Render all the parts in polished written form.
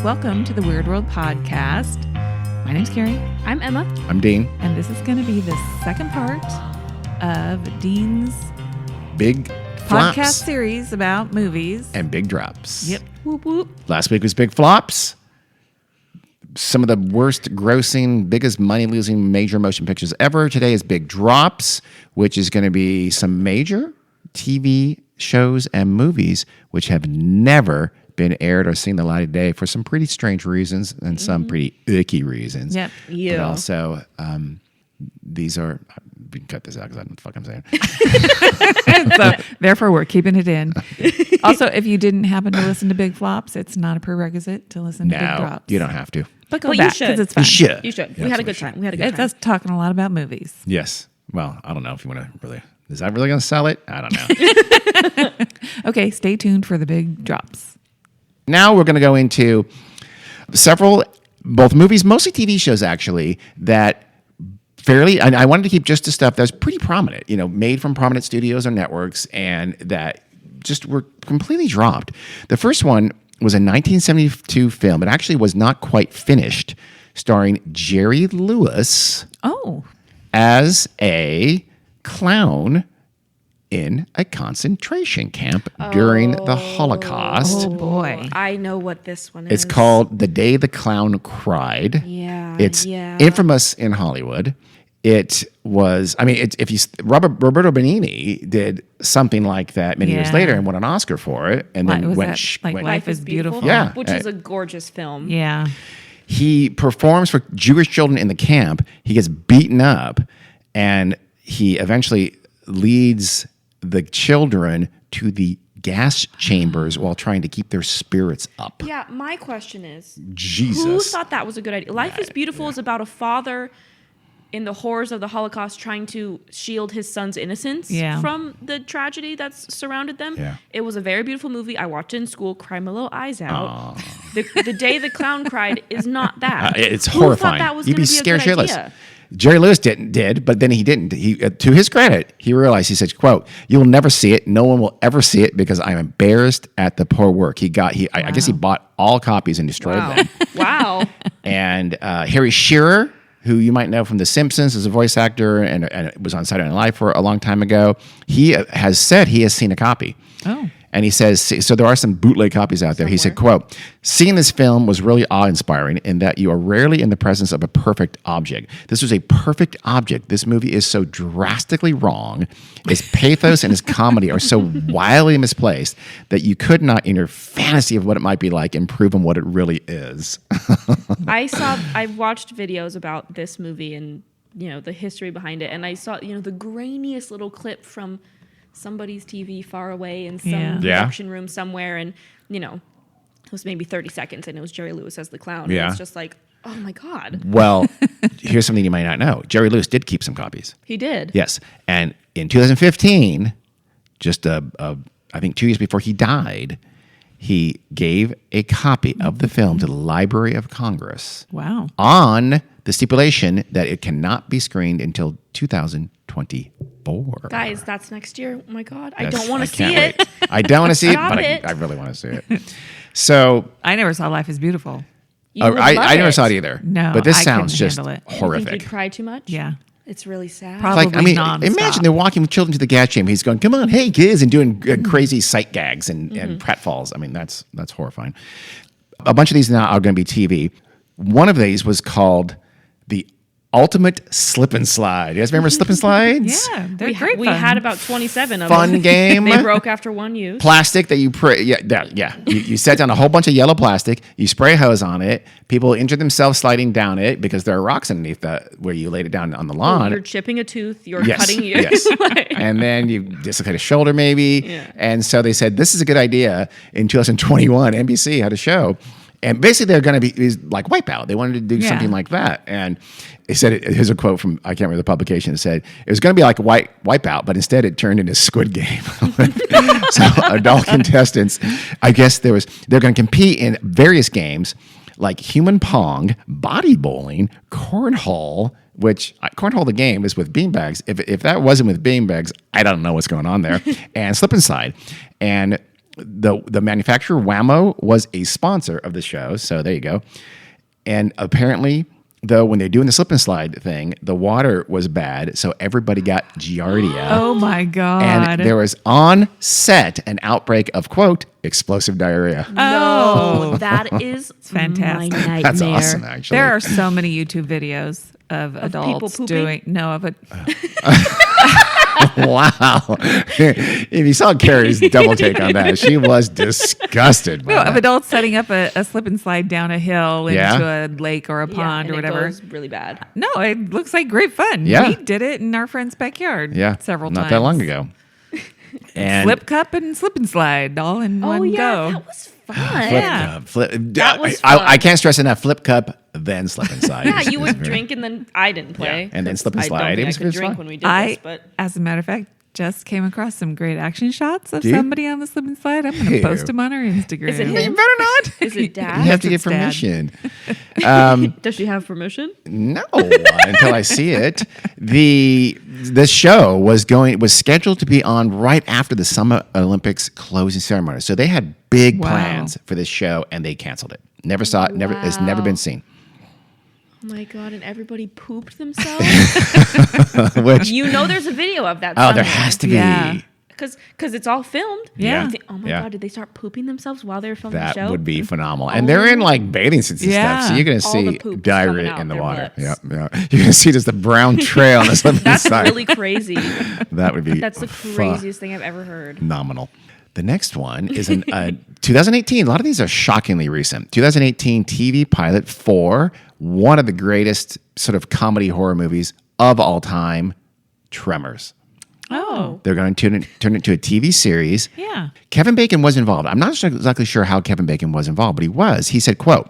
Welcome to the Weird World Podcast. My name's Carrie. I'm Emma. I'm Dean. And this is going to be the second part of Dean's Big podcast flops series about movies. and big drops. Yep. Whoop, whoop. Last week was big flops. Some of the worst grossing, biggest money losing major motion pictures ever. Today is big drops, which is going to be some major TV shows and movies which have never been aired or seen the light of day for some pretty strange reasons and some pretty icky reasons. Yep. Yeah. But also, these are, we can cut this out because I don't know what the fuck I'm saying. So, therefore, we're keeping it in. Also, if you didn't happen to listen to Big Flops, it's not a prerequisite to listen to Big No, Drops. you don't have to. But go Well, you back should. because it's fun. You should. You should. Yeah, We had a good absolutely time. We had a good It's time. us talking a lot about movies. Yes. Well, I don't know if you want to really, is that really going to sell it? I don't know. Okay, stay tuned for the big drops. Now we're going to go into several, both movies, mostly TV shows actually, that fairly, and I wanted to keep just the stuff that's pretty prominent, you know, made from prominent studios or networks and that just were completely dropped. The first one was a 1972 film. It actually was not quite finished, starring Jerry Lewis Oh, as a clown in a concentration camp during the Holocaust. oh boy. I know what this one is. It's called The Day the Clown Cried. Yeah. It's yeah. infamous in Hollywood. It was, I mean, Roberto Benigni did something like that many years Yeah. later and won an Oscar for it. And then Was went, that like went- Life is Beautiful? Yeah. Which is a gorgeous film. Yeah. he performs for Jewish children in the camp. He gets beaten up, and he eventually leads the children to the gas chambers while trying to keep their spirits up. Yeah, my question is, Jesus. who thought that was a good idea? Life is Beautiful is about a father in the horrors of the Holocaust trying to shield his son's innocence Yeah. from the tragedy that's surrounded them. Yeah. It was a very beautiful movie. I watched it in school, cried my little eyes out. The Day the Clown Cried is not that. It's Who horrifying. thought that was You'd going be to be a scared good shitless. idea? Jerry Lewis did, but then he didn't. He, to his credit, he realized, he said, quote, "You'll never see it. No one will ever see it because I'm embarrassed at the poor work." I guess he bought all copies and destroyed Wow. them. Wow. And Harry Shearer, who you might know from The Simpsons as a voice actor and was on Saturday Night Live for a long time ago, he has said he has seen a copy. Oh. And he says, so there are some bootleg copies out there. He said, quote, "Seeing this film was really awe-inspiring in that you are rarely in the presence of a perfect object. This was a perfect object. This movie is so drastically wrong. Its pathos and its comedy are so wildly misplaced that you could not, in your fantasy of what it might be like, improve on what it really is." I've watched videos about this movie and, you know, the history behind it. And I saw, you know, the grainiest little clip from somebody's TV far away in some Yeah. Yeah. production room somewhere. And, you know, it was maybe 30 seconds and it was Jerry Lewis as the clown. Yeah. And it's just like, oh my God. Well, here's something you might not know. Jerry Lewis did keep some copies. He did. Yes. And in 2015, just I think 2 years before he died, he gave a copy of the film to the Library of Congress Wow. on the stipulation that it cannot be screened until 2024. Guys, that's next year. Oh my God. I That's- don't want to see can't it. wait. I don't want to see it, Stop but it. I really want to see it. So I never saw Life is Beautiful. You would love I never saw it either. No, but this I sounds couldn't just handle it. You think horrific. you'd cry too much? Yeah. It's really sad. Probably. Like, I mean, nonstop. imagine they're walking children to the gas chamber. He's going, "Come on, hey kids," and doing crazy sight gags and pratfalls. I mean, that's horrifying. A bunch of these now are going to be TV. One of these was called The Ultimate Slip and Slide. You guys remember Slip and Slides? Yeah, they're we great. we fun. had about 27 of Fun them. game. They broke after one use. Plastic that you you set down a whole bunch of yellow plastic. You spray hose on it. People injure themselves sliding down it because there are rocks underneath where you laid it down on the lawn. You're chipping a tooth. You're Yes, cutting your. yes. And then you dislocate a shoulder maybe. Yeah. And so they said, this is a good idea. In 2021, NBC had a show. And basically they're going to be like Wipeout. They wanted to do Yeah. something like that. And they said, here's a quote from, I can't remember the publication. It said, it was going to be like Wipeout, but instead it turned into Squid Game. So adult contestants, I guess they're going to compete in various games like human pong, body bowling, cornhole, which cornhole the game is with beanbags. If that wasn't with beanbags, I don't know what's going on there. And slip and slide. And the manufacturer Whammo was a sponsor of the show. So there you go. And apparently, though, when they're doing the slip and slide thing, the water was bad, so everybody got giardia. Oh my God. And there was on set an outbreak of, quote, explosive diarrhea. No, that is fantastic. my nightmare. That's awesome, actually. There are so many YouTube videos of adults people doing of a Wow. If you saw Carrie's double take on that, she was disgusted by no, of that. adults setting up a slip and slide down a hill into Yeah. a lake or a Yeah, pond and or it whatever. goes really bad. No, it looks like great fun. Yeah. We did it in our friend's backyard. Yeah. several Not times. that long ago. And Slip cup and slip and slide all in Oh one yeah, go. that was fun. flip Yeah. cup. Flip, That was I fun. can't stress enough. Flip cup, then slip and slide. Yeah, It's- you it's would very- drink and then I didn't play. Yeah, and then slip and I slide. don't It think was- I it could was drink fun. when we did this, but As a matter of fact, just came across some great action shots of Do you? somebody on the slip and slide. I'm going Ew. to post them on our Instagram. Is it You him? better not. Is it You Dad? have to get It's Dad. permission. Does she have permission? No, until I see it. The show was scheduled to be on right after the Summer Olympics closing ceremony. So they had big Wow. plans for this show, and they canceled it. Never saw it. Never. It's never Wow. been seen. Oh my god! And everybody pooped themselves. Which You know, there's a video of that. there has to be. Yeah. because it's all filmed. Yeah. You think, oh my Yeah. god! Did they start pooping themselves while they were filming That the show? would be phenomenal. And they're in like bathing suits and stuff, so Yeah. you're gonna All see the poop's coming diarrhea out in the their water. butts. Yeah. You're gonna see just the brown trail on the slip and That's slide. really crazy. That would be That's the craziest thing I've ever heard. phenomenal. The next one is an 2018. A lot of these are shockingly recent. 2018 TV pilot for one of the greatest sort of comedy horror movies of all time, Tremors. Oh, They're going to turn it into a TV series. yeah. Kevin Bacon was involved. I'm not exactly sure how Kevin Bacon was involved, but he was. He said, quote,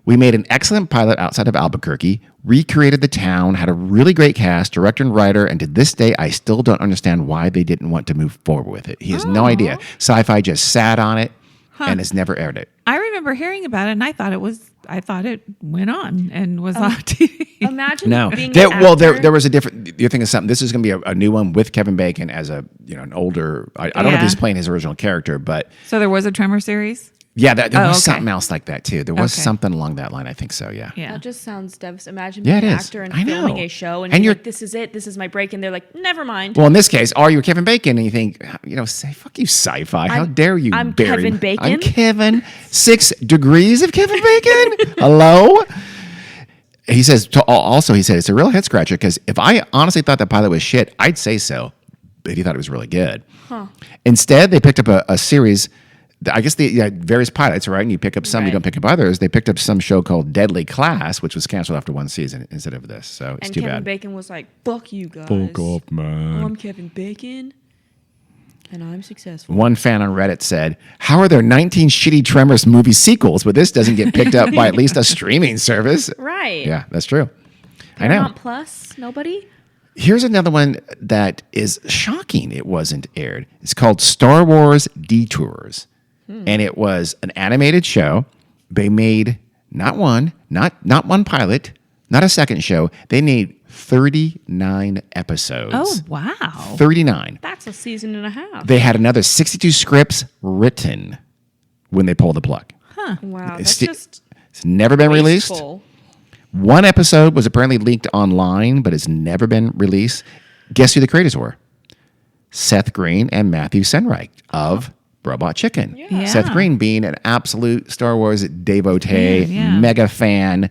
"We made an excellent pilot outside of Albuquerque, recreated the town, had a really great cast, director and writer, and to this day, I still don't understand why they didn't want to move forward with it. He has no idea. Sci-Fi just sat on it and has never aired it." I remember hearing about it, and I thought it went on and was on TV. Imagine No, being there, an well, actor. there was a different. You're thinking something. This is going to be a new one with Kevin Bacon as a an older. I don't know if Yeah. he's playing his original character, but So there was a Tremor series. yeah, there was okay. something else like that too. There was Okay. something along that line. I think so. Yeah. Yeah. That just sounds devastating. Imagine Yeah, being it an is. actor and I know. filming a show and, And being you're- like, this is it. This is my break. And they're like, never mind. Well, in this case, are you Kevin Bacon? And you think, say, fuck you, sci-fi. How dare you? I'm bury Kevin me? Bacon. I'm Kevin. 6 degrees of Kevin Bacon. Hello. He says. He said it's a real head scratcher because if I honestly thought that pilot was shit, I'd say so. But he thought it was really good. Instead, they picked up a series. I guess the various pilots, right? And you pick up some, you Right. don't pick up others. They picked up some show called Deadly Class, which was canceled after one season instead of this. So it's and too Kevin bad. Bacon was like, fuck you guys. man. I'm Kevin Bacon and I'm successful. One fan on Reddit said, "How are there 19 shitty Tremors movie sequels, but this doesn't get picked up by at least a streaming service?" Right. Yeah, that's true. I know. Paramount Plus? Nobody? Here's another one that is shocking. It wasn't aired. It's called Star Wars Detours, and it was an animated show. They made not one pilot, not a second show. They made 39 episodes. Oh wow. 39. That's a season and a half. They had another 62 scripts written when they pulled the plug. Wow. It's That's just It's never been released. wasteful. One episode was apparently leaked online, but it's never been released. Guess who the creators were? Seth Green and Matthew Senreich of Robot Chicken. Yeah. Seth Green being an absolute Star Wars devotee, Yeah. mega fan.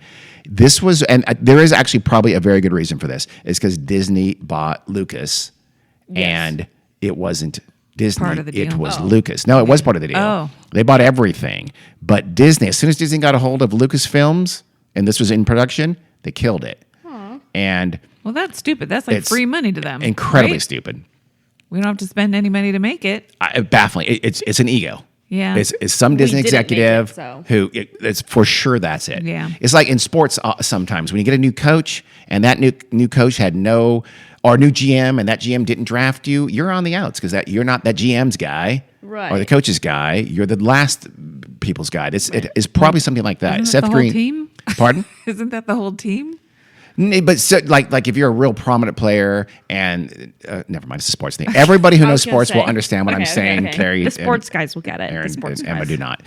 This was, and there is actually probably a very good reason for this. It's because Disney bought Lucas, and it wasn't Disney. Part of the It deal. was Lucas. No, it was part of the deal. Oh. They bought everything. But Disney, as soon as Disney got a hold of Lucasfilms, and this was in production, they killed it. And Well, that's stupid. That's like It's free money to them. incredibly right? stupid. We don't have to spend any money to make it. Baffling. It's an ego. Yeah. It's some Disney didn't make it, executive so. who it's for sure that's it. Yeah. It's like in sports sometimes when you get a new coach and that new coach had no or new GM and that GM didn't draft you, you're on the outs because you're not that GM's guy or the Right. coach's guy. You're the last people's guy. It is probably something like that. Isn't that Seth the Green. whole team? Pardon? Isn't that the whole team? But so, like if you're a real prominent player, and never mind, it's a sports thing. Everybody who I knows was gonna sports will say. understand what I'm Okay, saying. okay. Carrie, The sports guys will get it. Aaron, The sports Emma guys. do not.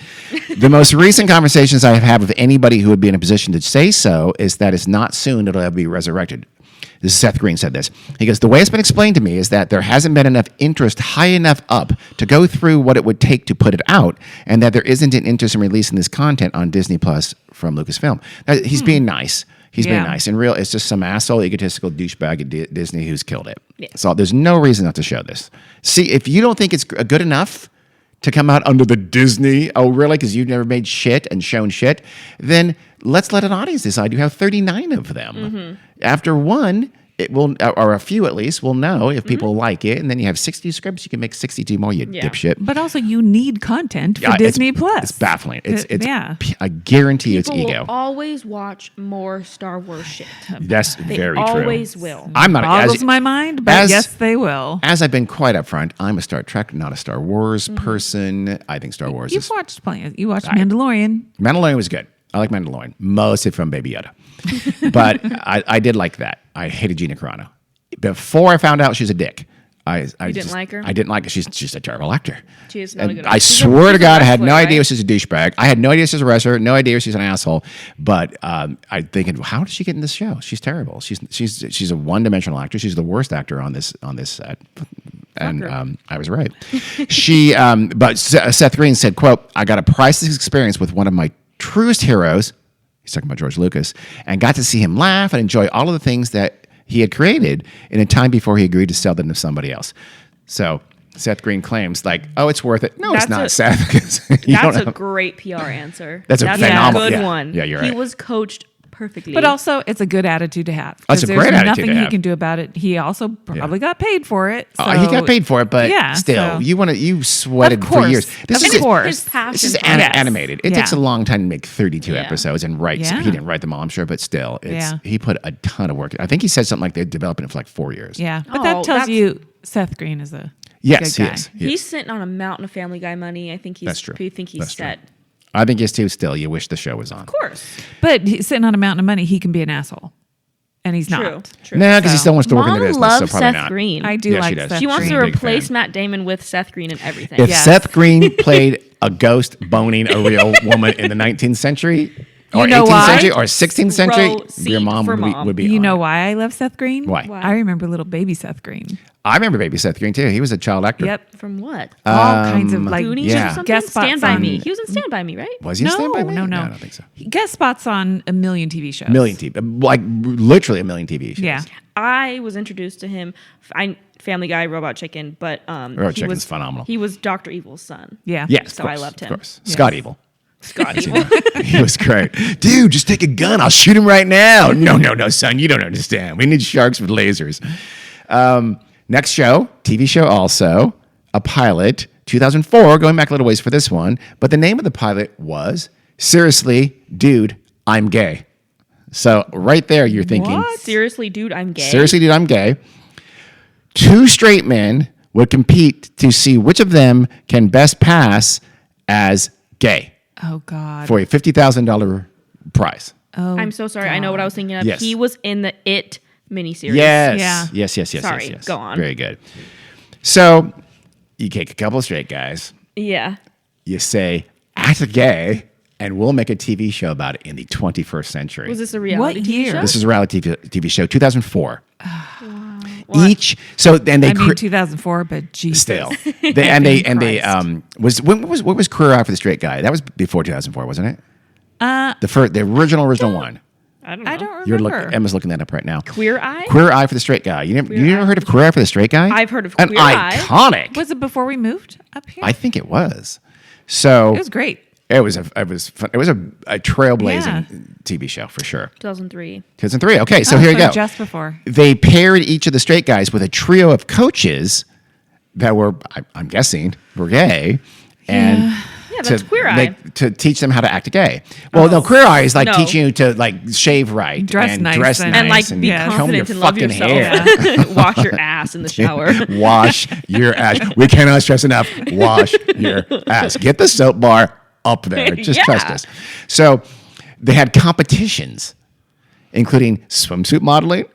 The most recent conversations I have had with anybody who would be in a position to say so is that it's not soon it'll ever be resurrected. This is Seth Green said this. He goes, the way it's been explained to me is that there hasn't been enough interest high enough up to go through what it would take to put it out, and that there isn't an interest in releasing this content on Disney Plus from Lucasfilm. Now, he's being nice. He's being Yeah. nice. In real, it's just some asshole, egotistical douchebag at Disney who's killed it. Yeah. So there's no reason not to show this. See, if you don't think it's good enough to come out under the Disney, oh really, because you've never made shit and shown shit, then let's let an audience decide. You have 39 of them. Mm-hmm. After one, it will, or a few at least, will know if Mm-hmm. people like it, and then you have 60 scripts. You can make 62 more. You Yeah. dipshit. But also, you need content for Yeah, Disney Plus. It's baffling. It's yeah. I guarantee People it's ego. will always watch more Star Wars shit. That's They very true. always will. I'm not Boggles my mind, but as- yes, they will. As I've been quite upfront, I'm a Star Trek, not a Star Wars person. I think Star Wars You've is watched plenty. You watched Mandalorian. Mandalorian was good. I like Mandalorian, mostly from Baby Yoda. But I did like that. I hated Gina Carano. Before I found out she's a dick, I didn't like her? I didn't like her. She's a terrible actor. She is not a And good I actor. She's swear a to God, I had no wrestler, idea right? she's a douchebag. I had no idea she's a wrestler, no idea she's an asshole. But I'm thinking, how did she get in this show? She's terrible. She's a one-dimensional actor. She's the worst actor on this set. And I was right. But Seth Green said, quote, I got a priceless experience with one of my truest heroes. He's talking about George Lucas, and got to see him laugh and enjoy all of the things that he had created in a time before he agreed to sell them to somebody else. So Seth Green claims like, oh, it's worth it. No, it's That's not, a- Seth. 'Cause you That's don't a know. great PR answer. That's a a phenomenal- good yeah. one. Yeah, you're He right. was coached perfectly. But also, it's a good attitude to have. That's a 'Cause great there's attitude nothing to he have. can do about it. He also probably got paid for it. So, He got paid for it, but yeah, still, so- you sweated Of for course. years. Of is course. his passion. This is for it. Yes. animated. It Yeah. takes a long time to make 32 Yeah. episodes and write. Yeah. He didn't write them all, I'm sure, but still, Yeah. he put a ton of work. I think he said something like they're developing it for like 4 years. Yeah, but Oh, that tells that's- you Seth Green is a Yes, good he guy. is. He's sitting on a mountain of Family Guy money. I think he's. That's true. I think he's That's true. set. I think yes too. Still, you wish the show was on. Of course. But he's sitting on a mountain of money. He can be an asshole, and he's True. not. True. No, because he So- still wants to work in the Mom business. loves so probably Seth not. Green. I do Yeah, she like does. Seth She wants Green. to Big replace fan. Matt Damon with Seth Green and everything. If Yes. Seth Green played a ghost boning a real woman in the 19th century, or You know 18th why? century, or 16th century, Row seat your mom for would be, mom. would be You on know it. why I love Seth Green? Why? Why? I remember little baby Seth Green. I remember Baby Seth Green too. He was a child actor. Yep. From what? All kinds of like Goonies yeah. or something? guest spots Stand by on- Me. He was in Stand by Me, right? Was he in Stand By Me? No, I don't think so. Guest spots on a million TV shows. Million TV, like literally a million TV shows. Yeah. I was introduced to him. Family Guy, Robot Chicken, but he Chicken's was phenomenal. He was Dr. Evil's son. Yeah. Yes, So of I course, loved him. Of course, Scott Evil. Scott Evil. He was great. Dude, just take a gun. I'll shoot him right now. No, son. You don't understand. We need sharks with lasers. Next show, TV show also, a pilot, 2004, going back a little ways for this one. But the name of the pilot was, Seriously, Dude, I'm Gay. So right there, you're thinking, What? Seriously, dude, I'm gay. Seriously, Dude, I'm Gay. Two straight men would compete to see which of them can best pass as gay Oh God. for a $50,000 prize. Oh, I'm so sorry. I know what I was thinking of. Yes. He was in the It miniseries. Yes. Yeah. Yes. Sorry, Yes. go on. Very good. So you take a couple of straight guys, Yeah. you say, act gay, and we'll make a TV show about it in the 21st century. Was this a reality What TV year? show? This is a reality TV show, 2004. What? Each, so then they I mean 2004, but Jesus. still, they Christ. what was Queer Eye for the Straight Guy? That was before 2004, wasn't it? The original one. I don't know. I don't remember. You're Emma's looking that up right now. Queer Eye? Queer Eye for the Straight Guy. You never heard of Queer Eye for the Straight Guy? I've heard of An Queer Eye. iconic. Was it before we moved up here? I think it was. So it was great. it was a trailblazing Yeah. TV show for sure. 2003. 2003. Okay, so Oh, here you so go. just before. They paired each of the straight guys with a trio of coaches that were, I'm guessing, were gay, and Yeah, that's Queer Eye. to teach them how to act gay. Well, no, Queer Eye is like No. teaching you to like shave right, Dress and nice dress and- nice, And like be Yeah. comb your confident and love fucking yourself. hair. Wash your ass in the shower. Wash your ass. We cannot stress enough. Wash your ass. Get the soap bar up there. Just Yeah. trust us. So they had competitions. including swimsuit modeling,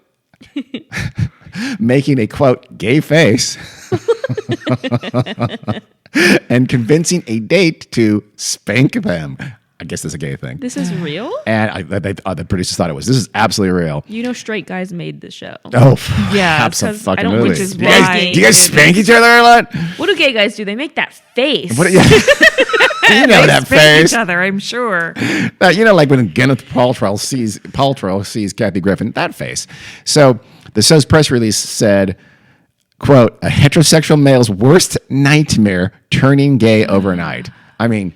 making a, quote, gay face, and convincing a date to spank them. I guess that's a gay thing. This is real? And the producers thought it was. This is absolutely real. You know, straight guys made this show. Oh, Yeah, absolutely. I don't- which is Do you guys- why- do you guys spank each other a lot? What do gay guys do? They make that face. What, yeah. You know that Spank face. each other, I'm sure. You know, like when Gwyneth Paltrow sees Kathy Griffin, that face. So the show's press release said, quote, a heterosexual male's worst nightmare turning gay overnight. I mean,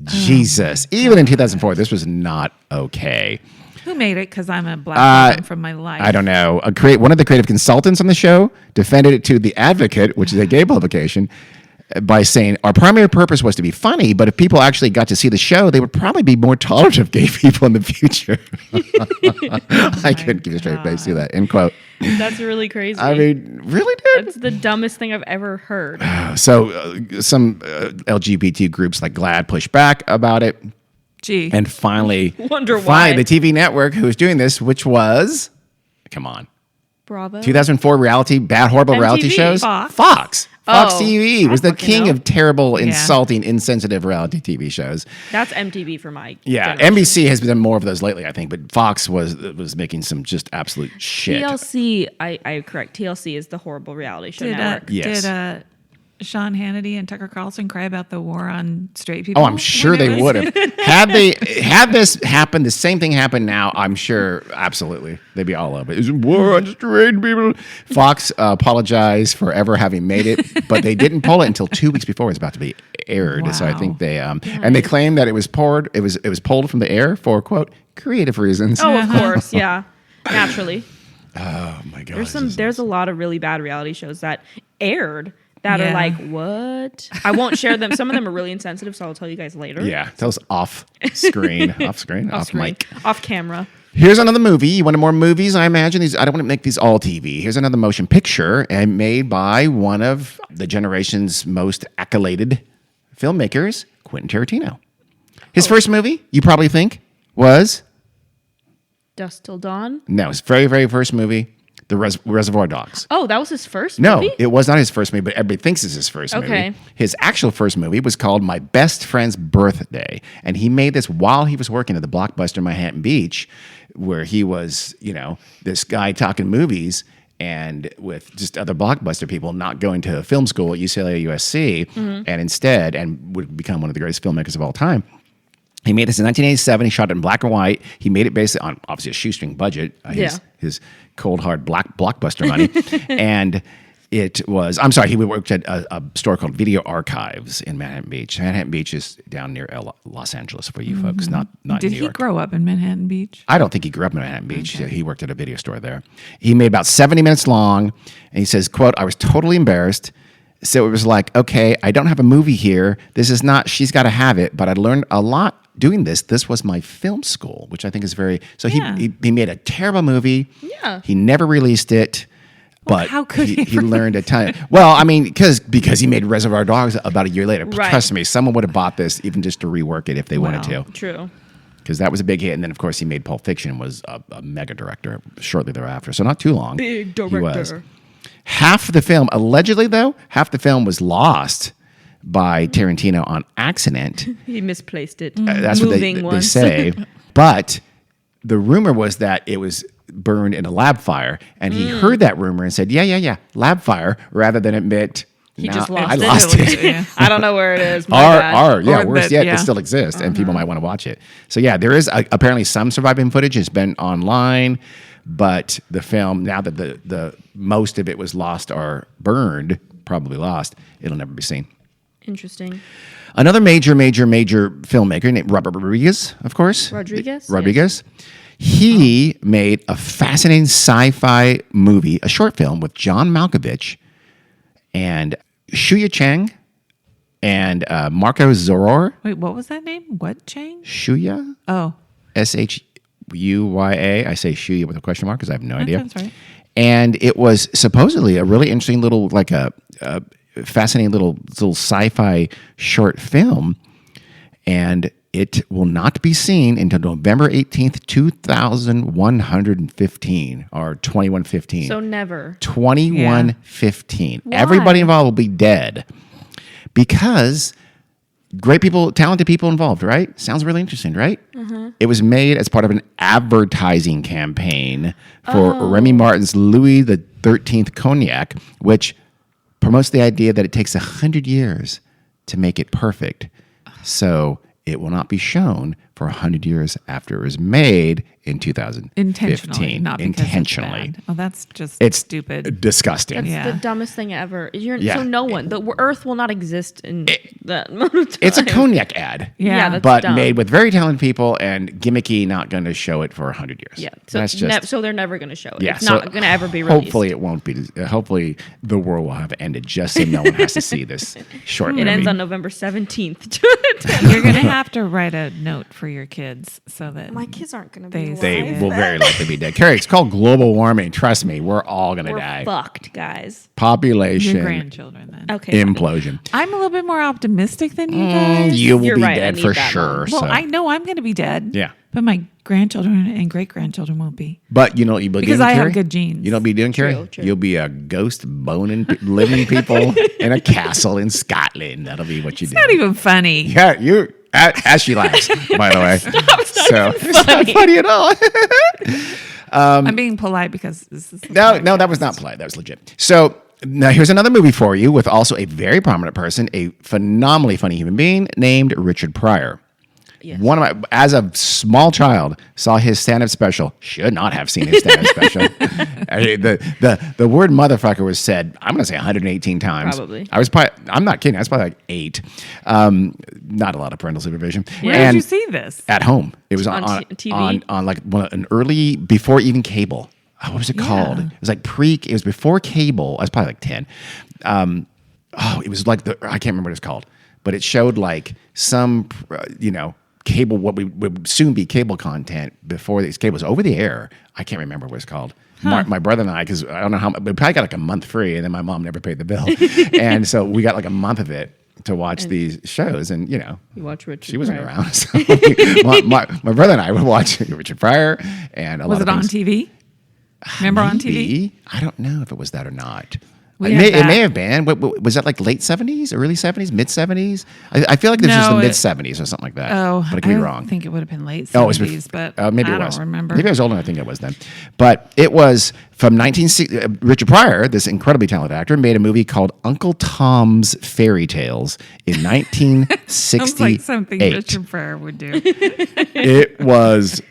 Jesus. Even in 2004, this was not okay. Who made it? Because I'm a black woman from my life. I don't know. One of the creative consultants on the show defended it to The Advocate, which is a gay publication, by saying, our primary purpose was to be funny, but if people actually got to see the show, they would probably be more tolerant of gay people in the future. I couldn't keep a straight face, see that, end quote. That's really crazy. I mean, really, dude? That's the dumbest thing I've ever heard. So some LGBT groups like GLAAD pushed back about it. Gee. And finally, Wonder why. the TV network who was doing this, which was, come on, Bravo. 2004 horrible reality MTV. shows? Fox. Fox Oh, TV was I the fucking king know. of terrible, insulting, insensitive reality TV shows. That's MTV for my Yeah, generation. NBC has done more of those lately, I think, but Fox was making some just absolute shit. TLC, I correct. TLC is the horrible reality show network. Yes. Did Sean Hannity and Tucker Carlson cry about the war on straight people? Oh, I'm sure they would have. Had this happened, the same thing happened now, I'm sure, absolutely, they'd be all over it. It's a war on straight people. Fox apologized for ever having made it, but they didn't pull it until 2 weeks before it was about to be aired. So I Wow. think they and they claimed that it was pulled from the air for, quote, creative reasons. Oh, of course, yeah, naturally. Oh my god. There's a lot of really bad reality shows that aired that Yeah. are like, what? I won't share them. Some of them are really insensitive, so I'll tell you guys later. Yeah, tell us off screen, off Screen. mic. Off camera. Here's another movie. You wanted more movies? I imagine these. I don't want to make these all TV. Here's another motion picture and made by one of the generation's most accoladed filmmakers, Quentin Tarantino. His first movie, you probably think, was Dusk Till Dawn. his very, very first movie, The Reservoir Dogs. Oh, that was his first No, movie? it was not his first movie, but everybody thinks it's his first Okay. movie. His actual first movie was called My Best Friend's Birthday. And he made this while he was working at the Blockbuster Manhattan Beach, where he was, this guy talking movies and with just other Blockbuster people, not going to film school at UCLA or USC, and instead, and would become one of the greatest filmmakers of all time. He made this in 1987. He shot it in black and white. He made it based on, obviously, a shoestring budget. His cold, hard blockbuster money. And it was, he worked at a store called Video Archives in Manhattan Beach. Manhattan Beach is down near Los Angeles for you folks, not Did New he York. grow up in Manhattan Beach? I don't think he grew up in Manhattan Beach. He worked at a video store there. He made about 70 minutes long. And he says, quote, I was totally embarrassed. So it was like, okay, I don't have a movie here. This is not, she's got to have it. But I learned a lot doing this. This was my film school, which I think is very, so Yeah. he made a terrible movie. Yeah. He never released it. But how could he he learned a ton. Well, I mean, because he made Reservoir Dogs about a year later. Right. Trust me, someone would have bought this even just to rework it if they wanted Wow. to. True. Because that was a big hit. And then, of course, he made Pulp Fiction and was a mega director shortly thereafter. So not too long. Big He was. director. Half the film, allegedly, though, half the film was lost by Tarantino on accident. He misplaced it. That's what they say. But the rumor was that it was burned in a lab fire. And he heard that rumor and said, yeah, lab fire, rather than admit, He "Nah, just lost I it." lost it. Yeah. I don't know where it is. My bad. Or Worse that- yet, yeah. it still exists, and people might want to watch it. So yeah, there is apparently some surviving footage has been online, but the film, now that the most of it was lost or burned, probably lost, it'll never be seen. Interesting. Another major filmmaker named Robert Rodriguez, of course. Rodriguez? He made a fascinating sci-fi movie, a short film with John Malkovich and Shuya Chang and Marco Zoror. Wait, what was that name? What Chang? Shuya? Oh, Shuya. I say Shuya with a question mark because I have no idea. that's right. And it was supposedly a really interesting little, like a fascinating little sci-fi short film. And it will not be seen until November 18th, 2115 or 2115. So never. 2115. Why? Everybody involved will be dead because great people, talented people involved, right? Sounds really interesting, right? It was made as part of an advertising campaign for Remy Martin's Louis the 13th Cognac, which promotes the idea that it takes 100 years to make it perfect. So it will not be shown for 100 years after it was made in 2015. Intentionally, not because Intentionally. It's bad. Oh, that's just It's stupid. disgusting. That's Yeah. the dumbest thing ever. Yeah. So no one, the Earth will not exist in that amount of time. It's a cognac ad. Yeah. that's But dumb. made with very talented people and gimmicky, not going to show it for 100 years. Yeah, so that's just so they're never going to show it. yeah. It's so not going to ever be released. Hopefully, it won't be. Hopefully, the world will have ended just so no one has to see this short it movie. ends on November 17th. You're going to have to write a note for your kids so that My kids aren't going to be alive. They will very likely be dead. Carrie, it's called global warming. Trust me, we're all going to We're die. fucked, guys. Population your grandchildren then. Okay. implosion. I'm a little bit more optimistic than you guys. You will You're be right, I dead need for that sure. one. Well, so. I know I'm going to be dead. Yeah. But my grandchildren and great grandchildren won't be. But you know what you'll be Because doing, I have Carrie? good genes. You know what you'll be doing, Carrie? True. You'll be a ghost boning living people in a castle in Scotland. That'll be what you do. Not even funny. Yeah, you. As she laughs, by the way. It's not funny at all. I'm being polite because this is No, that was not polite. That was legit. So now here's another movie for you with also a very prominent person, a phenomenally funny human being named Richard Pryor. Yes. One of my, as a small child, saw his stand-up special. Should not have seen his stand-up special. I mean, the word motherfucker was said, I'm going to say 118 times. Probably. I'm not kidding. I was probably like 8. Not a lot of parental supervision. Where And did you see this? at home. It was On on TV? on like an early, before even cable. Oh, what was it called? It was like it was before cable. I was probably like 10. It was like I can't remember what it's called, but it showed like some, cable, what would soon be cable content before this cable was over the air. I can't remember what it's called. My brother and I, because I don't know how, we probably got like a month free, and then my mom never paid the bill. And so we got like a month of it to watch these shows, and You watch Richard she wasn't Pryor. around. So my brother and I would watch Richard Pryor and a Was lot it of on things. TV? Remember on TV? Maybe. I don't know if it was that or not. We It had that. may have been. What, was that like late 70s, early 70s, mid 70s? I feel like this was No, the it- mid 70s or something like that. Oh, but I could be wrong. I think it would have been late 70s, Oh, it was but maybe I it was. don't remember. Maybe I was older than I think it was then. But it was from 1960. Richard Pryor, this incredibly talented actor, made a movie called Uncle Tom's Fairy Tales in 1968. Sounds like something Richard Pryor would do. It was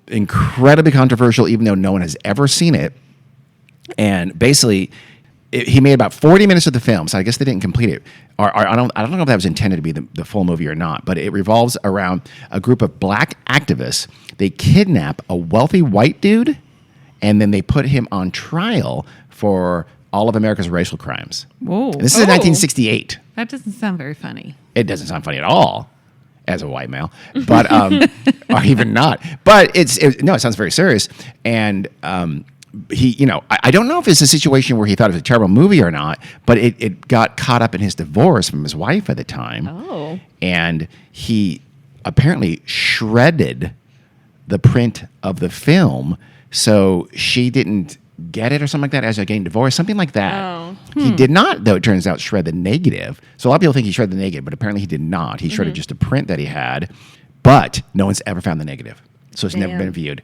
incredibly controversial, even though no one has ever seen it. And basically, he made about 40 minutes of the film, so I guess they didn't complete it. Or I don't know if that was intended to be the full movie or not, but it revolves around a group of black activists. They kidnap a wealthy white dude, and then they put him on trial for all of America's racial crimes. Whoa. And this is in 1968. That doesn't sound very funny. It doesn't sound funny at all as a white male, but or even not. But it sounds very serious. And he, I don't know if it's a situation where he thought it was a terrible movie or not, but it got caught up in his divorce from his wife at the time. Oh. And he apparently shredded the print of the film so she didn't get it or something like that as they're getting divorced, something like that. Oh. He did not, though, it turns out, shred the negative. So a lot of people think he shredded the negative, but apparently he did not. He shredded just a print that he had, but no one's ever found the negative. So it's never Damn. been viewed.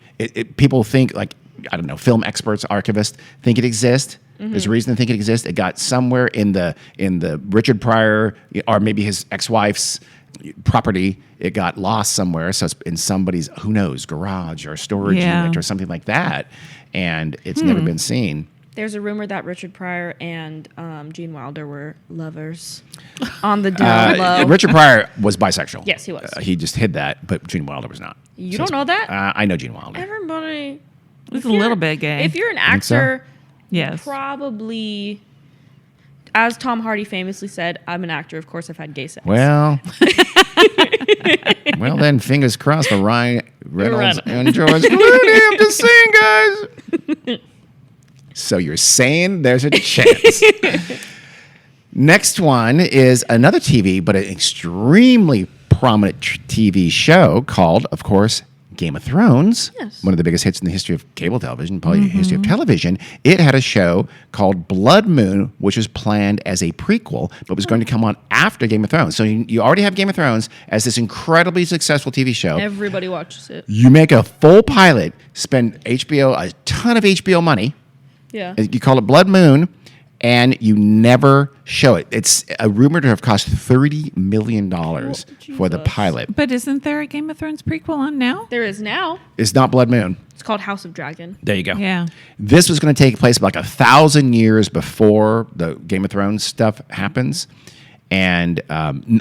People think, like, I don't know, film experts, archivists think it exists. There's a reason to think it exists. It got somewhere in the Richard Pryor or maybe his ex-wife's property. It got lost somewhere. So it's in somebody's, who knows, garage or storage Yeah. unit or something like that. And it's never been seen. There's a rumor that Richard Pryor and Gene Wilder were lovers on the down low. Richard Pryor was bisexual. Yes, he was. He just hid that, but Gene Wilder was not. You don't know that? I know Gene Wilder. Everybody. It's if a you're- little bit gay. If you're an Think so? actor, Yes. probably, as Tom Hardy famously said, I'm an actor. Of course, I've had gay sex. Well, well then, fingers crossed for Ryan Reynolds and George Clooney. I'm just saying, guys. So you're saying there's a chance. Next one is another TV, but an extremely prominent TV show called, of course, Game of Thrones, Yes. one of the biggest hits in the history of cable television, probably the history of television. It had a show called Blood Moon, which was planned as a prequel, but was going to come on after Game of Thrones. So you already have Game of Thrones as this incredibly successful TV show. Everybody watches it. You make a full pilot, spend HBO a ton of HBO money. Yeah. You call it Blood Moon, and you never show it. It's rumored to have cost $30 million for the Jesus. pilot. But isn't there a Game of Thrones prequel on now? There is now. It's not Blood Moon. It's called House of Dragon. There you go. Yeah. This was going to take place like 1,000 years before the Game of Thrones stuff happens. And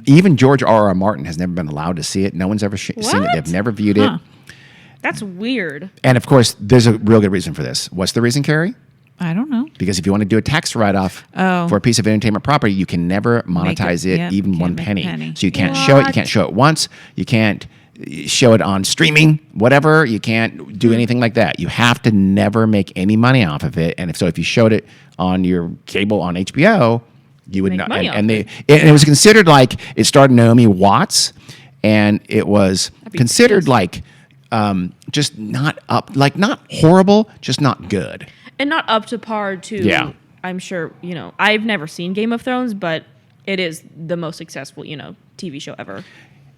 even George R.R. Martin has never been allowed to see it. No one's ever seen it. What? They've never viewed Huh. it. That's weird. And of course, there's a real good reason for this. What's the reason, Carrie? I don't know. Because if you want to do a tax write-off Oh. for a piece of entertainment property, you can never monetize it, yep, even can't one make a penny. penny. So you can't show it. You What? can't show it once. You can't show it on streaming, whatever. You can't do anything like that. You have to never make any money off of it. And if you showed it on your cable on HBO, you would Make not. money And off it was considered like it starred Naomi Watts, and it was be considered crazy. like just not up, like not horrible, just not good. And not up to par to, Yeah. I'm sure, I've never seen Game of Thrones, but it is the most successful, TV show ever.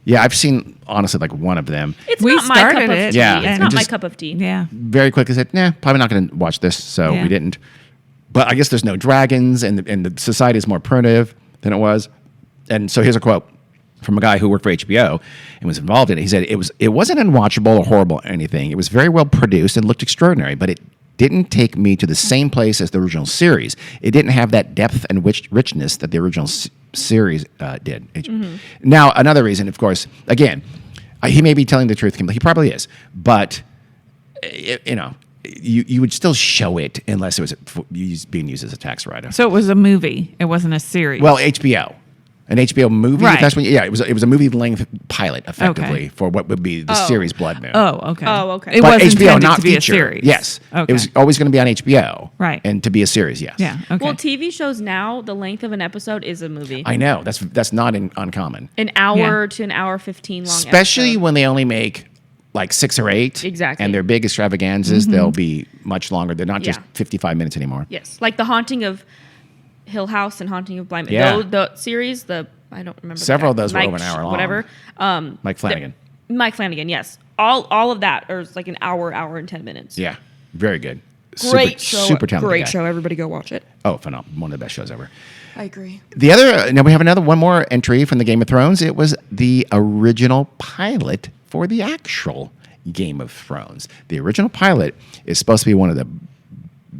Yeah, I've seen honestly like one of them. It's We not my cup started of it, tea. Yeah, It's and not my just- cup of tea. Yeah. Very quickly said, nah, probably not going to watch this, so Yeah. we didn't. But I guess there's no dragons, and the society is more primitive than it was. And so here's a quote from a guy who worked for HBO and was involved in it. He said, it wasn't unwatchable or horrible or anything. It was very well produced and looked extraordinary, but it didn't take me to the same place as the original series. It didn't have that depth and richness that the original series did. Now, another reason, of course, again, he may be telling the truth. He probably is. But, you would still show it unless it was being used as a tax write-off. So it was a movie. It wasn't a series. Well, HBO. An HBO movie. Right. That's when, it was a movie length pilot, effectively, Okay. for what would be the series Blood Moon. Oh, okay. Oh, okay. It But was HBO, intended not to be feature. a series. Yes. Okay. It was always going to be on HBO. Right. And to be a series, yes. Yeah. Okay. Well, TV shows now, the length of an episode is a movie. I know. That's not uncommon. An hour Yeah. to an hour 15 long Especially episode. when they only make like 6 or 8. Exactly. And their big extravaganzas, they'll be much longer. They're not just Yeah. 55 minutes anymore. Yes. Like The Haunting of Hill House and Haunting of Bly Manor. Yeah. The series, I don't remember. the Several guy. of those were Mike over an hour long. Whatever. Mike Flanagan. Mike Flanagan, yes. All of that is like an hour and 10 minutes. Yeah. Very good. Great show. Super talented Great guy. show. Everybody go watch it. Oh, phenomenal. One of the best shows ever. I agree. The other, now we have one more entry from the Game of Thrones. It was the original pilot for the actual Game of Thrones. The original pilot is supposed to be one of the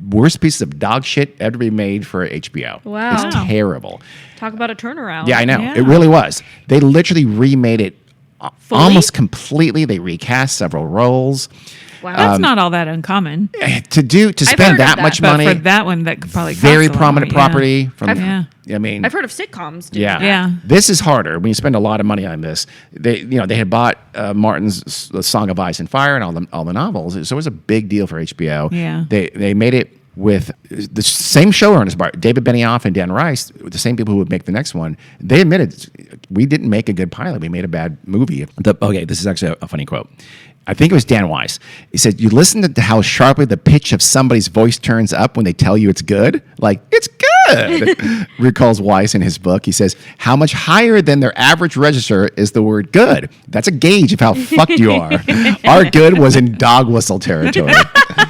worst pieces of dog shit ever to be made for HBO. Wow. It's Wow. terrible. Talk about a turnaround. Yeah, I know. Yeah. It really was. They literally remade it Fully? almost completely. They recast several roles. Wow. That's not all that uncommon. To heard of spend that that. much But money, for that one, that could probably cost very a lot prominent more, yeah. property from. Yeah. I mean, I've heard of sitcoms. Doing yeah. that. Yeah. This is harder when you spend a lot of money on this. They had bought Martin's Song of Ice and Fire and all the novels, so it was a big deal for HBO. Yeah. They made it with the same showrunners, David Benioff and Dan Rice, the same people who would make the next one. They admitted we didn't make a good pilot. We made a bad movie. Okay, this is actually a funny quote. I think it was Dan Weiss. He said, "You listen to how sharply the pitch of somebody's voice turns up when they tell you it's good. Like, it's good," recalls Weiss in his book. He says, "How much higher than their average register is the word good? That's a gauge of how fucked you are. Our good was in dog whistle territory,"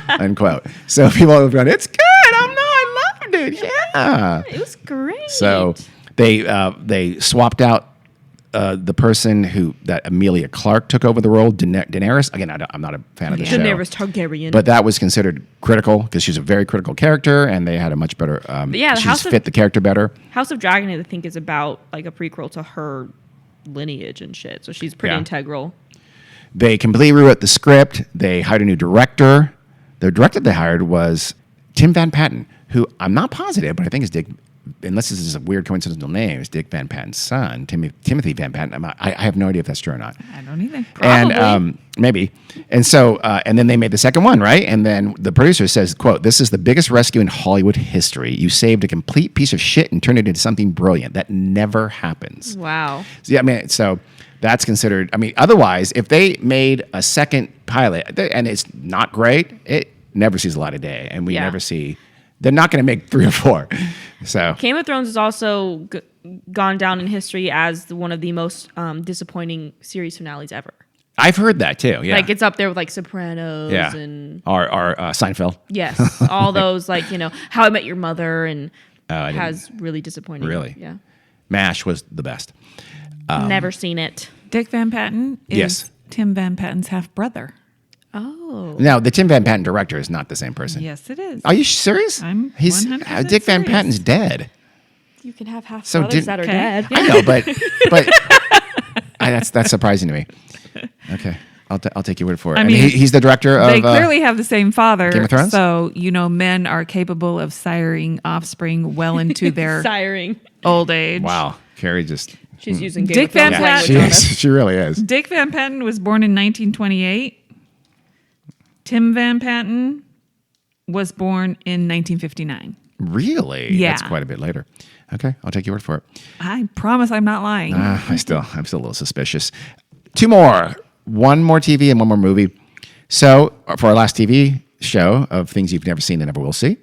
unquote. So people are going, "It's good. I loved it. Yeah." It was great. So they swapped out the person that Emilia Clarke took over the role, Daenerys. Again, I'm not a fan of the show. Daenerys Targaryen. But that was considered critical because she's a very critical character, and they had a much better. yeah, the she's House of- fit the character better. House of Dragon, I think, is about like a prequel to her lineage and shit. So she's pretty Yeah. integral. They completely rewrote the script. They hired a new director. The director they hired was Tim Van Patten, who I'm not positive, but I think is Dick. Unless this is a weird coincidental name, it's Dick Van Patten's son, Timothy Van Patten. I have no idea if that's true or not. I don't either. And maybe. And so, and then they made the second one, right? And then the producer says, quote, "This is the biggest rescue in Hollywood history. You saved a complete piece of shit and turned it into something brilliant. That never happens." Wow. So, yeah, I mean, That's considered. I mean, otherwise, if they made a second pilot and it's not great, it never sees a light of day, and we Yeah. never see. They're not going to make 3 or 4. So Game of Thrones has also gone down in history as one of the most disappointing series finales ever. I've heard that too. Yeah, Like it's up there with like Sopranos yeah, and our Seinfeld. yes, all those like How I Met Your Mother and I didn't- has really disappointing. Really? Yeah. MASH was the best. Never seen it. Dick Van Patten is Yes. Tim Van Patten's half brother. Oh. Now, the Tim Van Patten director is not the same person. Yes, it is. Are you serious? I'm He's 100% Dick Van serious. Patten's dead. You can have half So brothers did- that are Okay. dead. I know, but that's surprising to me. Okay, I'll take your word for it. I And mean, he's the director of. They clearly have the same father. Game of Thrones? So, men are capable of siring offspring well into their Siring. old age. wow, Carrie just. She's using Game Dick of Thrones Van language She on is. us. She really is. Dick Van Patten was born in 1928. Tim Van Patten was born in 1959. Really? Yeah. That's quite a bit later. Okay, I'll take your word for it. I promise I'm not lying. I'm still a little suspicious. 2 more. 1 more TV and 1 more movie. So for our last TV show of things you've never seen and never will see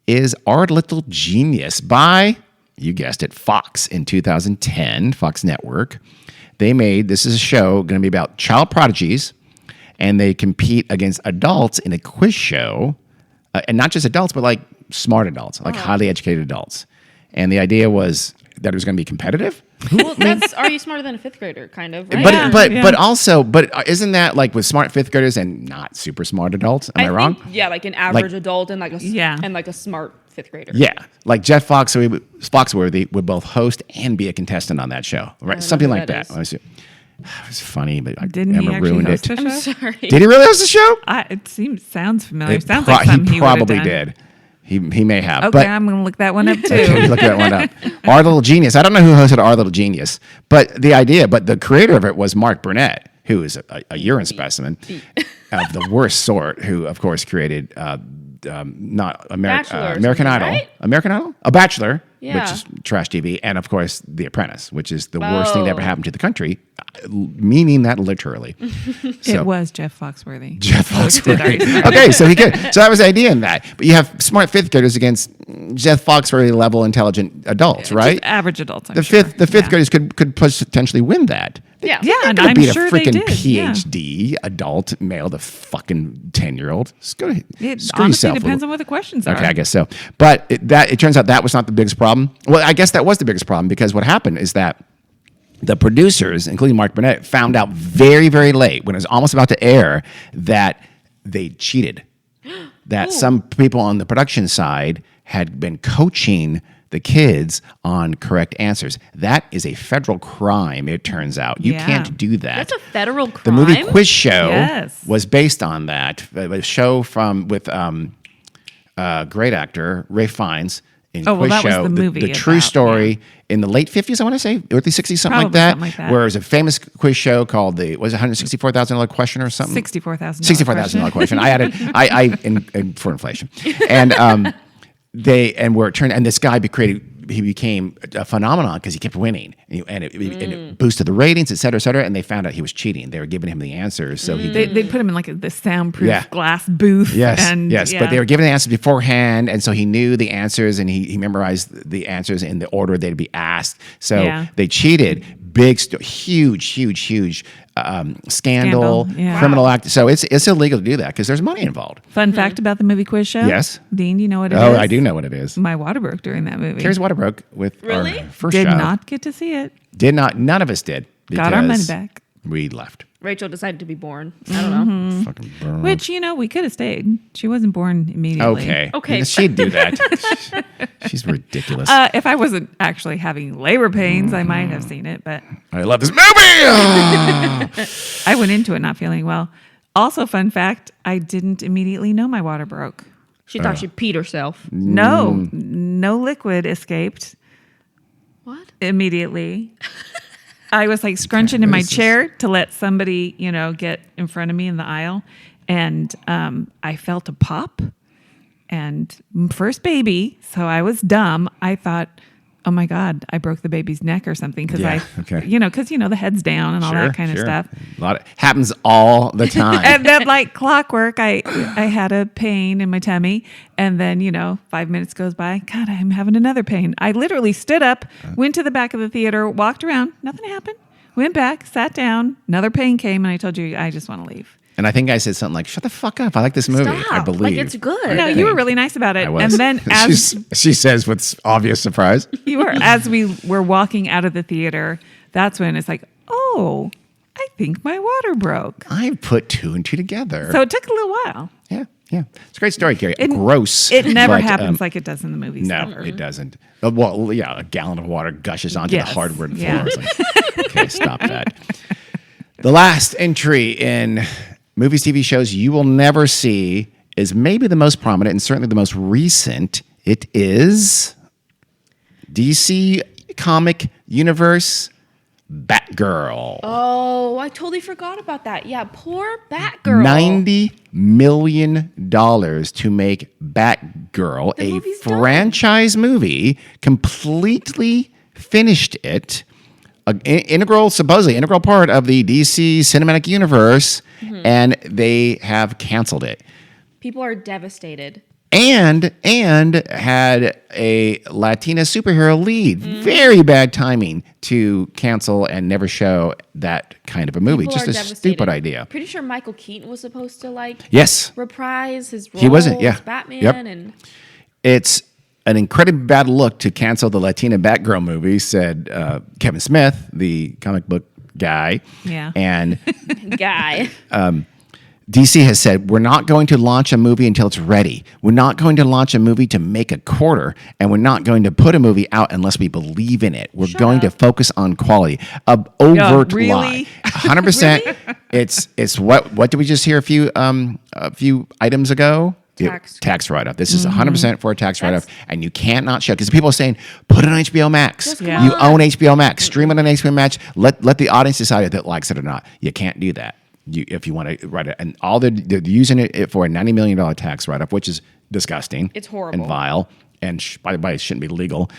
is Our Little Genius by, you guessed it, Fox in 2010, Fox Network. This is a show going to be about child prodigies, and they compete against adults in a quiz show, and not just adults, but like smart adults, like highly educated adults. And the idea was that it was going to be competitive. Well, that's Are You Smarter Than a Fifth Grader, kind of, right? But isn't that like with smart 5th graders and not super smart adults? Am I wrong? think, yeah, like an average adult and like a smart 5th grader. Yeah, like Jeff Foxworthy would both host and be a contestant on that show, right? Something who like that that. is. Let me see. It was funny, but Didn't he Emma actually ruined host it. a I'm show? sorry. Did he really host the show? It sounds familiar. It Sounds pro- like something he he would have probably done. did. He may have. Okay, but I'm going to look that one up too. Okay, look that one up. Our Little Genius. I don't know who hosted Our Little Genius, but the creator of it was Mark Burnett, who is a urine specimen of the worst sort, who of course created not Bachelor or American something, Idol, right? American Idol, A Bachelor, Yeah. which is trash TV, and of course The Apprentice, which is the worst thing that ever Oh. happened to the country, meaning that literally. It was Jeff Foxworthy. Jeff Hosted Are You Foxworthy. Smarter? Okay, so he could. So that was the idea in that. But you have smart 5th graders against Jeff Foxworthy level intelligent adults, right? Average adults, I'm The sure. fifth Yeah. graders could potentially win that. Yeah. Yeah, and Gonna I'm beat sure a they freaking did. Yeah. PhD adult male, the fucking 10-year-old. Screw It screw honestly yourself. depends on what the questions are. Okay, I guess so. But it turns out that was not the biggest problem. Well, I guess that was the biggest problem because what happened is that the producers, including Mark Burnett, found out very, very late when it was almost about to air that they cheated. That some people on the production side had been coaching the kids on correct answers. That is a federal crime, it turns out. You Yeah. can't do that. That's a federal crime. The movie Quiz Show Yes. was based on that. A show with great actor Ray Fiennes in Oh, well, Quiz that was Show. the movie true about, story in the late 50s, I want to say, early 60s, something like Probably that. something like that. Where it was a famous quiz show called was it $164,000 question or something? $64,000. $64,000 question. I added for inflation, and where it turned, and this guy he became a phenomenon because he kept winning, and it boosted the ratings, et cetera, and they found out he was cheating. They were giving him the answers, so he They put him in like the soundproof Yeah. glass booth. Yes, and, yes, yeah. but they were giving the answers beforehand, and so he knew the answers, and he memorized the answers in the order they'd be asked. So Yeah. they cheated. Huge scandal, yeah. criminal act. So it's illegal to do that because there's money involved. Fun fact about the movie Quiz Show. Yes. Dean, do you know what it is? Oh, I do know what it is. My water broke during that movie. Carrie's water broke with Really? our first Did show. not get to see it. Did not. None of us did. Got our money because back. We left. Rachel decided to be born. I don't know. Fucking burn. Which, we could have stayed. She wasn't born immediately. Okay. Okay. She'd do that. She's ridiculous. If I wasn't actually having labor pains, I might have seen it, but I love this movie. Ah. I went into it not feeling well. Also, fun fact, I didn't immediately know my water broke. She thought she peed herself. No liquid escaped What? immediately. I was like scrunching in my chair to let somebody, get in front of me in the aisle. And I felt a pop and first baby. So I was dumb. I thought, oh my God, I broke the baby's neck or something because Yeah, okay. because the head's down and all that kind of stuff. A lot happens all the time. And then, like clockwork, I had a pain in my tummy, and then 5 minutes goes by. God, I'm having another pain. I literally stood up, went to the back of the theater, walked around, nothing happened. Went back, sat down, another pain came, and I told you I just want to leave. And I think I said something like, "Shut the fuck up! I like this movie." Stop. I believe. Like, it's good. No, you were really nice about it. I was. And then as she says with obvious surprise, as we were walking out of the theater, that's when it's like, oh, I think my water broke. I put two and two together. So it took a little while. yeah. It's a great story, Carrie. Gross. It never but, happens like it does in the movies. No, ever. it doesn't. Well, yeah, a gallon of water gushes onto Yes. the hardwood floor. Yeah. It's like, okay, stop that. The last entry in movies, TV shows you will never see is maybe the most prominent and certainly the most recent. It is DC Comic Universe Batgirl. Oh, I totally forgot about that. Yeah, poor Batgirl. $90 million to make Batgirl, a movie's done. franchise movie, completely finished it. Supposedly integral part of the DC cinematic universe, and they have canceled it. People are devastated. And had a Latina superhero lead. Very bad timing to cancel and never show that kind of a movie. People Just are a devastated. stupid idea. Pretty sure Michael Keaton was supposed to Yes. reprise his role He wasn't, yeah. as Batman, Yep. and It's an incredibly bad look to cancel the Latina Batgirl movie, said Kevin Smith, the comic book guy. Yeah. And guy. DC has said, we're not going to launch a movie until it's ready. We're not going to launch a movie to make a quarter, and we're not going to put a movie out unless we believe in it. We're going to focus on quality. A overt really? lie. 100%. It's what did we just hear a few items ago? Tax write-off. This is 100% for a tax write-off, and you can't not show, because people are saying, put it on HBO Max. Just You come on. own HBO Max. Stream it on HBO Max. Let the audience decide if it likes it or not. You can't do that. If you want to write it, and all they're using it for a $90 million tax write-off, which is disgusting. It's horrible. And vile, and by the way, it shouldn't be legal.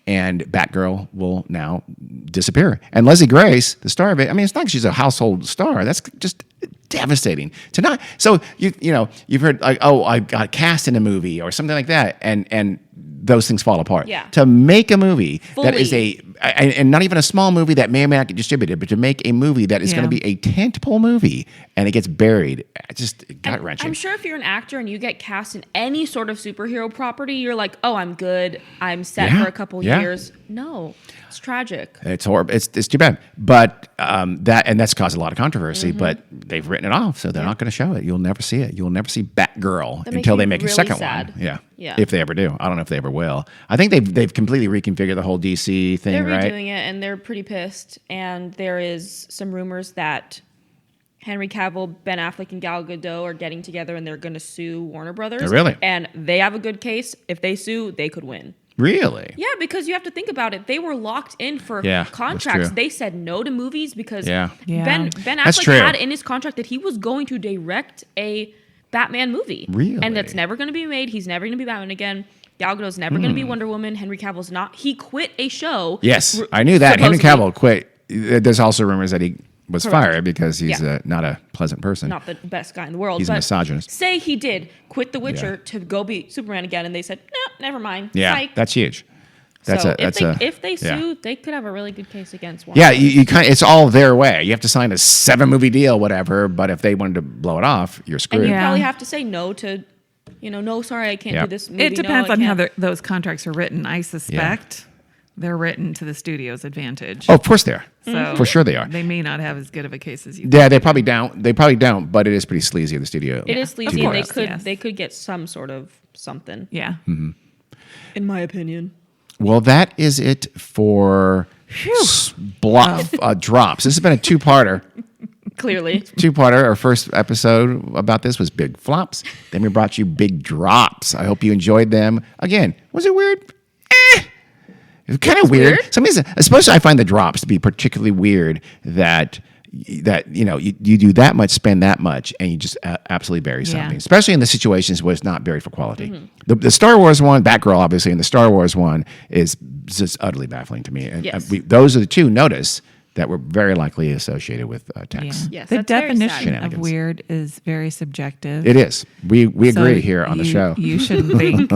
And Batgirl will now disappear. And Leslie Grace, the star of it, I mean, it's not like she's a household star. That's just devastating to not. So you've heard like, oh, I got cast in a movie or something like that, and those things fall apart. Yeah. To make a movie that is Fully. and not even a small movie that may or may not get distributed, but to make a movie that is going to Yeah. be a tentpole movie and it gets buried, it's just gut wrenching. I'm sure if you're an actor and you get cast in any sort of superhero property, you're like, oh, I'm good. I'm set Yeah, for a couple yeah. years. No, it's tragic. It's horrible. It's too bad. But that's caused a lot of controversy. But they've written it off, so they're not going to show it. You'll never see it. You'll never see Batgirl That makes until me they make a really second sad. one. Yeah. Yeah. If they ever do, I don't know if they ever will. I think they've completely reconfigured the whole DC thing, They're right? redoing it, and they're pretty pissed. And there is some rumors that Henry Cavill, Ben Affleck, and Gal Gadot are getting together, and they're going to sue Warner Brothers. Oh, really? And they have a good case. If they sue, they could win. Really? Yeah, because you have to think about it. They were locked in for Yeah, that's contracts. true. They said no to movies because Yeah. Yeah. Ben That's Affleck true. had in his contract that he was going to direct a Batman movie. Really? And that's never going to be made. He's never going to be Batman again. Gal Gadot's never going to be Wonder Woman. Henry Cavill's not. He quit a show. Yes, I knew that. Henry supposedly. Cavill quit. There's also rumors that he was Correct. fired because he's Yeah. not a pleasant person. Not the best guy in the world. He's a but misogynist. Say he did quit The Witcher Yeah. to go be Superman again, and they said, no, never mind. Yeah, Psych. that's huge. That's so if they yeah. sue, they could have a really good case against Warner. Yeah, you kind of, it's all their way. You have to sign a 7-movie deal, whatever. But if they wanted to blow it off, you're And screwed. you Yeah. probably have to say no to, no, sorry, I can't Yeah. do this movie. It depends no, I on how can't. those contracts are written. I suspect they're written to the studio's advantage. Oh, of course they are. Mm-hmm. So For sure they are. They may not have as good of a case as you. Yeah, they probably don't. They probably don't. But it is pretty sleazy of the studio. It is to sleazy, do and they that. could Yes. they could get some sort of something. Yeah. In my opinion. Well, that is it for drops. This has been a two-parter. Clearly. Our first episode about this was big flops. Then we brought you big drops. I hope you enjoyed them. Again, was it weird? It was kind of weird. weird. Sometimes, especially I find the drops to be particularly weird that that you do that much, spend that much, and you just absolutely bury Yeah. something, especially in the situations where it's not buried for quality. The Star Wars one, Batgirl obviously, and the Star Wars one is just utterly baffling to me. And Yes. those are the two notice that were very likely associated with text. Yes, the that's very sad. definition of Shenanigans. weird is very subjective. It is. We So agree here on the show. You shouldn't think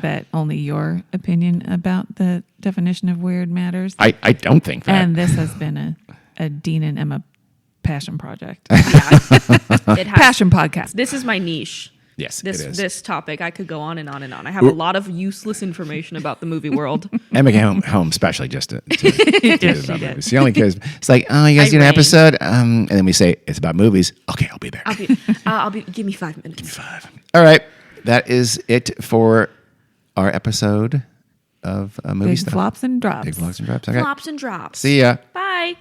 that only your opinion about the definition of weird matters. I don't think that. And this has been a Dean and Emma passion project. Yeah. It has. Passion podcast. This is my niche. Yes, This it is. this topic, I could go on and on and on. I have a lot of useless information about the movie world. Emma came home specially just to Yes, about she did. movies. She only cares. It's like, oh, you guys I do an reign. episode, and then we say it's about movies. Okay, I'll be there. I'll be. Give me 5 minutes. All right, that is it for our episode of movie Big stuff. flops and drops. Big vlogs and drops. Okay, Flops and drops. see ya. Bye.